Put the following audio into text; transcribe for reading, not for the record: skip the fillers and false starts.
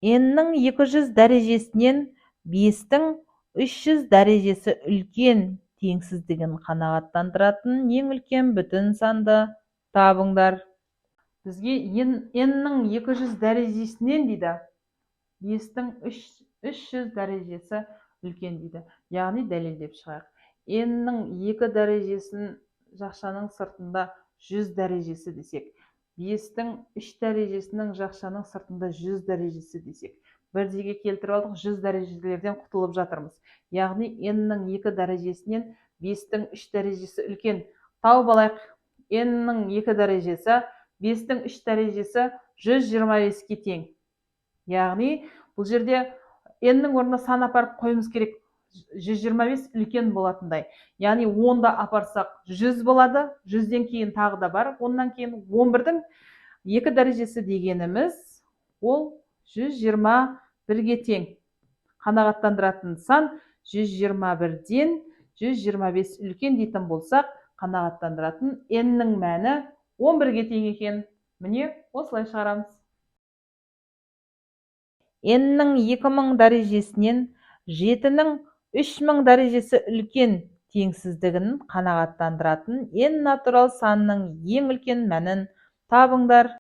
n-нің 200 дәрежесінен 5-тің 300 дәрежесі үлкен теңсіздігін қанағаттандыратын ең үлкен бүтін санды табыңдар. Бізге n-нің 200 дәрежесінен дейді, 5-тің 300 дәрежесі үлкен дейді. Яғни дәлелдеп шығайық. n-нің 2 дәрежесін жақшаның сыртында 100 дәрежесі десек, 5-тің 3 дәрежесінің жақшаның сыртында 100 дәрежесі десек, бірдеге келтіріп алдық, 100 дәрежелерден құтылып жатырмыз. Яғни n-нің 2 дәрежесінен 5-тің 3 дәрежесі үлкен. Тауып алайық. n-нің 2 дәрежесі 5-тің 3 дәрежесі 125-ке тең. Яғни бұл жерде n-нің орнына сан апарып қойымыз керек. 125 үлкен болатындай. Яғни 10-да апарсақ 100 болады, 100-ден кейін тағы да бар, 10-нан кейін 11-дің 2 дәрежесі дегеніміз ол 121-ге тең. Қанағаттандыратын сан 121-ден 125 үлкен дейтін болсақ, қанағаттандыратын n-нің мәні 11-ге тең екен. Міне, осылай шығарамыз. n-нің 2000 дәрежесінен 7-нің 3000 дәрежесі үлкен теңсіздігін қанағаттандыратын n натурал санының ең үлкен мәнін табыңдар.